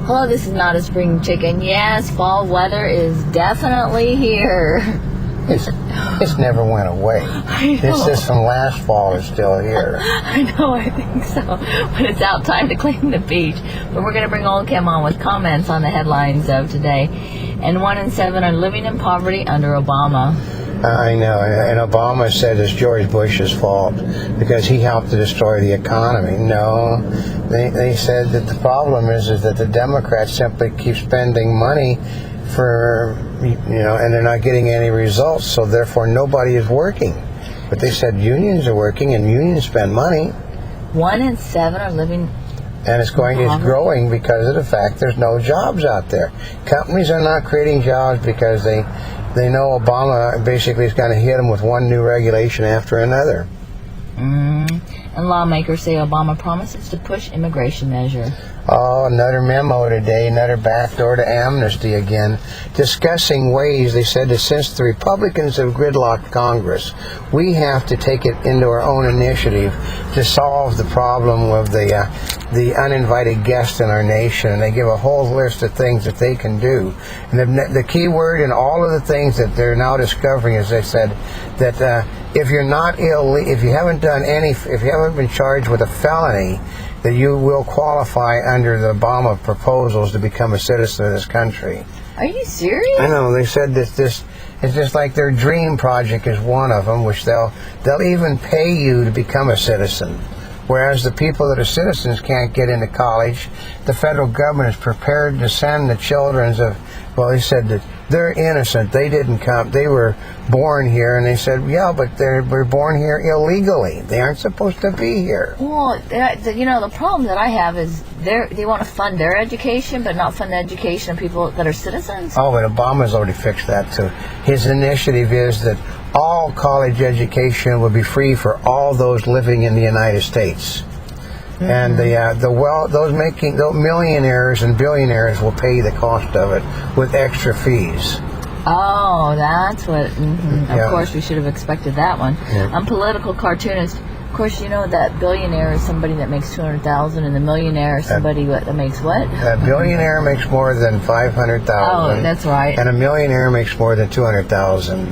Hello, this is not a spring chicken. Yes, fall weather is definitely here. It's never went away. It's just from last fall is still here. I know, I think so. But it's out time to clean the beach. But we're going to bring Oldecam on with comments on the headlines of today. And 1 in 7 are living in poverty under Obama. I know, and Obama said it's George Bush's fault because he helped to destroy the economy. No, they said that the problem is that the Democrats simply keep spending money for, and they're not getting any results, so therefore nobody is working. But they said unions are working and unions spend money. 1 in 7 are living. And it's growing because of the fact there's no jobs out there. Companies are not creating jobs because they know Obama basically is going to hit them with one new regulation after another. And lawmakers say Obama promises to push immigration measure. Oh, another memo today, another backdoor to amnesty again, discussing ways, they said, that since the Republicans have gridlocked Congress, we have to take it into our own initiative to solve the problem of the uninvited guests in our nation. And they give a whole list of things that they can do. And the key word in all of the things that they're now discovering is, they said, that if you're not if you haven't been charged with a felony, that you will qualify under the Obama proposals to become a citizen of this country. Are you serious? I know. They said that this is just like their dream project is one of them, which they'll even pay you to become a citizen. Whereas the people that are citizens can't get into college, the federal government is prepared to send the children of, well, they said that they're innocent. They didn't come. They were born here, and they said, yeah, but they were born here illegally. They aren't supposed to be here. Well, the problem that I have is they want to fund their education, but not fund the education of people that are citizens. Oh, but Obama's already fixed that, too. His initiative is that all college education will be free for all those living in the United States. And those millionaires and billionaires will pay the cost of it with extra fees. Oh, that's what. Of course, we should have expected that one. Yeah. I'm political cartoonist. Of course, you know that billionaire is somebody that makes $200,000, and the millionaire is somebody that makes what? A billionaire makes more than $500,000. Oh, that's right. And a millionaire makes more than $200,000.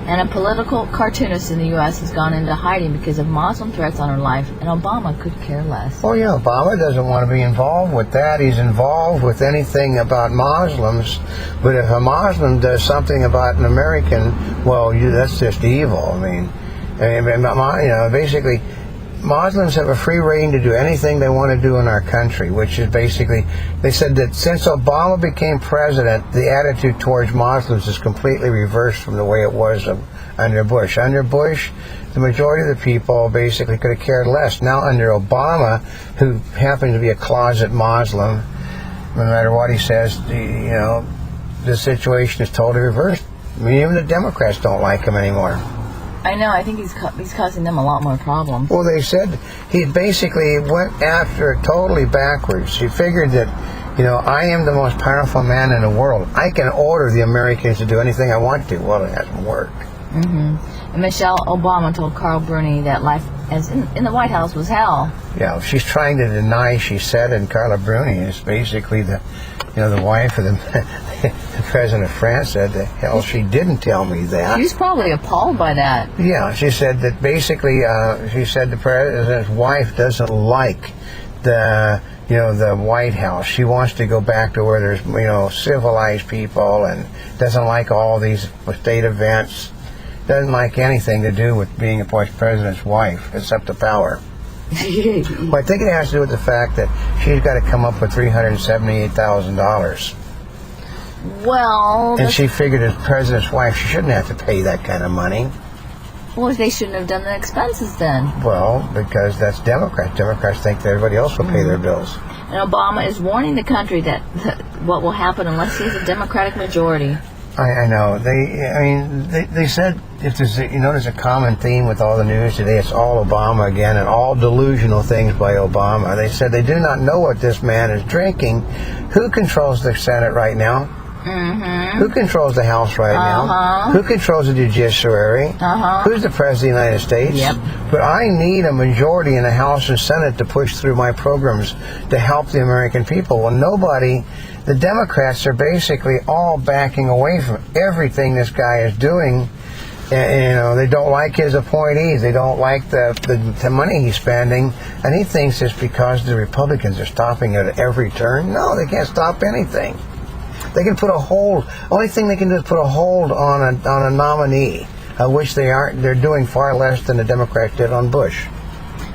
And a political cartoonist in the U.S. has gone into hiding because of Muslim threats on her life, and Obama could care less. Oh, yeah, Obama doesn't want to be involved with that. He's involved with anything about Muslims, but if a Muslim does something about an American, well, that's just evil. I mean, basically, Muslims have a free reign to do anything they want to do in our country, which is basically, they said that since Obama became president, the attitude towards Muslims is completely reversed from the way it was under Bush. Under Bush, the majority of the people basically could have cared less. Now under Obama, who happens to be a closet Muslim, no matter what he says, the situation is totally reversed. I mean, even the Democrats don't like him anymore. I know. I think he's causing them a lot more problems. Well, they said he basically went after it totally backwards. He figured that, I am the most powerful man in the world. I can order the Americans to do anything I want to. Well, it hasn't worked. And Michelle Obama told Carl Bruni that life as in the White House was hell. Yeah, she's trying to deny she said it, and Carla Bruni is basically the wife of the president of France said, the hell, she didn't tell me that. She's probably appalled by that. Yeah, she said that basically, she said the president's wife doesn't like the White House. She wants to go back to where there's, civilized people, and doesn't like all these state events. Doesn't like anything to do with being a president's wife, except the power. Well, I think it has to do with the fact that she's got to come up with $378,000. Well, and she figured as president's wife, she shouldn't have to pay that kind of money. Well, they shouldn't have done the expenses then. Well, because that's Democrats. Democrats think that everybody else will pay their bills. And Obama is warning the country that what will happen unless he has a Democratic majority. I know. They said, if there's a common theme with all the news today, it's all Obama again and all delusional things by Obama. They said they do not know what this man is drinking. Who controls the Senate right now? Who controls the House right now? Who controls the judiciary? Who's the president of the United States? But I need a majority in the House and Senate to push through my programs to help the American people. Well, the Democrats are basically all backing away from everything this guy is doing. And, they don't like his appointees. They don't like the money he's spending. And he thinks it's because the Republicans are stopping it at every turn. No, they can't stop anything. They can put a hold. Only thing they can do is put a hold on a nominee, which they're doing far less than the Democrats did on Bush.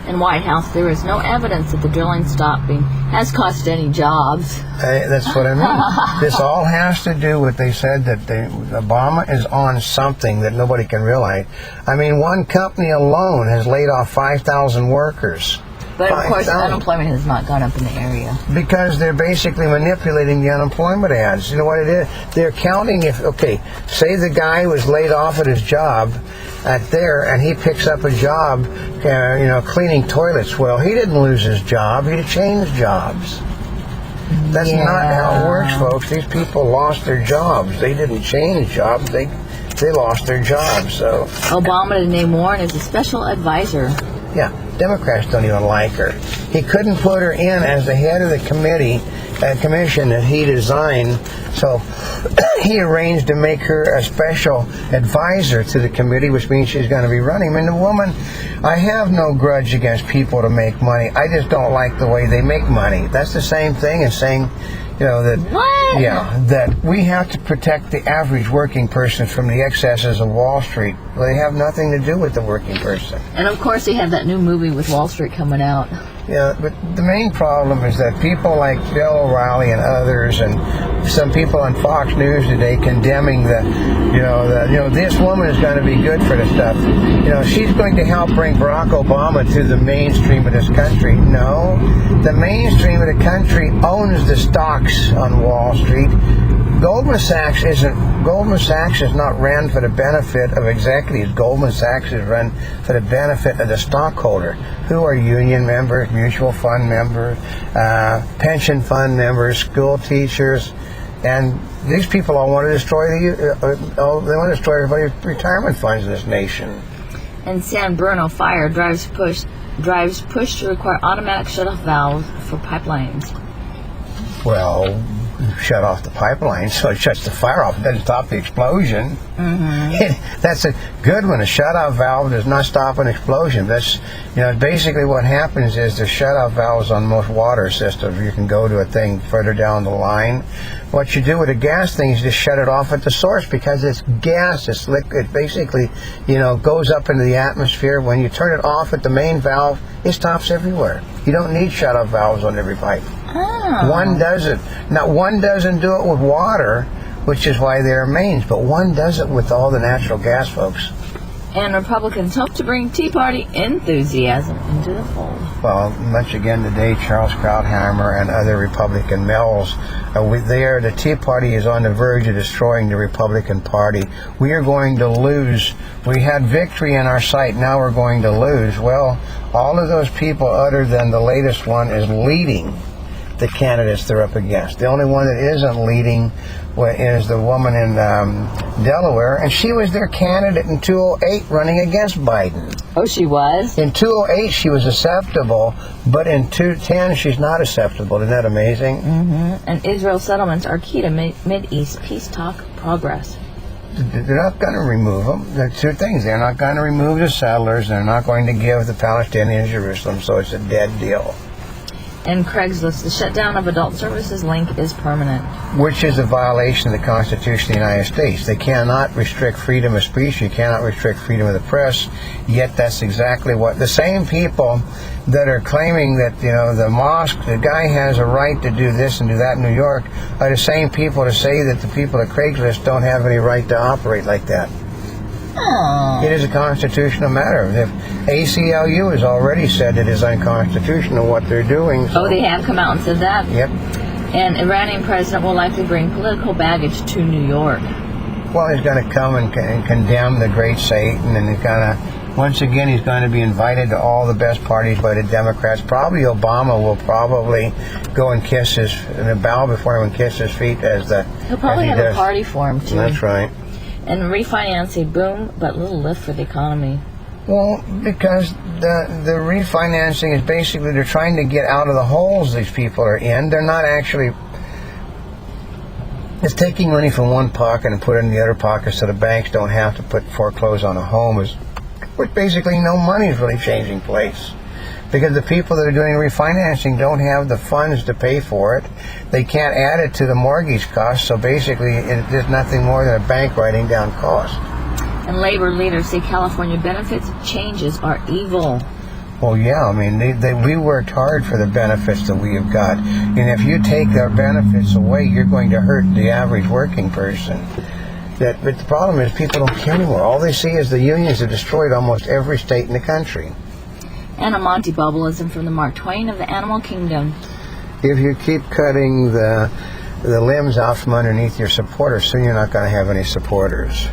In White House, there is no evidence that the drilling stopping has cost any jobs. That's what I mean. This all has to do with, they said that Obama is on something that nobody can realize. I mean, one company alone has laid off 5,000 workers. But of course, unemployment has not gone up in the area. Because they're basically manipulating the unemployment ads. You know what it is? They're counting say the guy was laid off at his job and he picks up a job, cleaning toilets. Well, he didn't lose his job. He changed jobs. That's not how it works, folks. These people lost their jobs. They didn't change jobs. They lost their jobs. So Obama to name Warren as a special advisor. Yeah, Democrats don't even like her. He couldn't put her in as the head of the commission that he designed, so he arranged to make her a special advisor to the committee, which means she's going to be running. I mean, the woman, I have no grudge against people to make money. I just don't like the way they make money. That's the same thing as saying, that we have to protect the average working person from the excesses of Wall Street. They have nothing to do with the working person. And of course, they have that new movie with Wall Street coming out. Yeah, but the main problem is that people like Bill O'Reilly and others, and some people on Fox News today condemning this woman is going to be good for the stuff. She's going to help bring Barack Obama to the mainstream of this country. No, the mainstream of the country owns the stocks on Wall Street. Goldman Sachs is not ran for the benefit of executives. Goldman Sachs is run for the benefit of the stockholder, who are union members, mutual fund members, pension fund members, school teachers, and these people all want to destroy everybody's retirement funds in this nation. And San Bruno fire drives push to require automatic shutoff valves for pipelines. Well, shut off the pipeline so it shuts the fire off. It doesn't stop the explosion. Mm-hmm. That's a good one. A shut-off valve does not stop an explosion. That's basically what happens is the shut-off valves on most water systems. You can go to a thing further down the line. What you do with a gas thing is just shut it off at the source because it's gas. It's liquid. It basically, goes up into the atmosphere. When you turn it off at the main valve, it stops everywhere. You don't need shut-off valves on every pipe. Oh. One doesn't. Now, one doesn't do it with water, which is why there are mains, but one does it with all the natural gas, folks. And Republicans hope to bring Tea Party enthusiasm into the fold. Well, much again today, Charles Krauthammer and other Republican males, the Tea Party is on the verge of destroying the Republican Party. We are going to lose. We had victory in our sight, now we're going to lose. Well, all of those people, other than the latest one, is leading the candidates they're up against. The only one that isn't leading is the woman in Delaware, and she was their candidate in 2008 running against Biden. Oh, she was? In 2008 she was acceptable, but in 2010 she's not acceptable. Isn't that amazing? Mm-hmm. And Israel settlements are key to Mid-East peace talk progress. They're not going to remove them. There are two things. They're not going to remove the settlers. They're not going to give the Palestinians Jerusalem, so it's a dead deal. And Craigslist, the shutdown of adult services link is permanent. Which is a violation of the Constitution of the United States. They cannot restrict freedom of speech. You cannot restrict freedom of the press. Yet that's exactly what the same people that are claiming that, the mosque, the guy has a right to do this and do that in New York, are the same people to say that the people at Craigslist don't have any right to operate like that. Oh. It is a constitutional matter. The ACLU has already said it is unconstitutional what they're doing. So. Oh, they have come out and said that? Yep. And Iranian president will likely bring political baggage to New York. Well, he's going to come and condemn the great Satan, and once again, he's going to be invited to all the best parties by the Democrats. Probably Obama will probably go and bow before him and kiss his feet He'll probably have a party for him, too. That's right. And refinance a boom, but little lift for the economy. Well, because the refinancing is basically they're trying to get out of the holes these people are in. They're not actually. It's taking money from one pocket and put it in the other pocket so the banks don't have to foreclose on a home. With basically no money is really changing place. Because the people that are doing refinancing don't have the funds to pay for it. They can't add it to the mortgage cost, so basically it's nothing more than a bank writing down cost. And labor leaders say California benefits changes are evil. Well, yeah, I mean, we worked hard for the benefits that we have got. And if you take their benefits away, you're going to hurt the average working person. But the problem is people don't care anymore. All they see is the unions have destroyed almost every state in the country. And a Monty Bubbleism from the Mark Twain of the animal kingdom. If you keep cutting the limbs out from underneath your supporters, soon you're not going to have any supporters.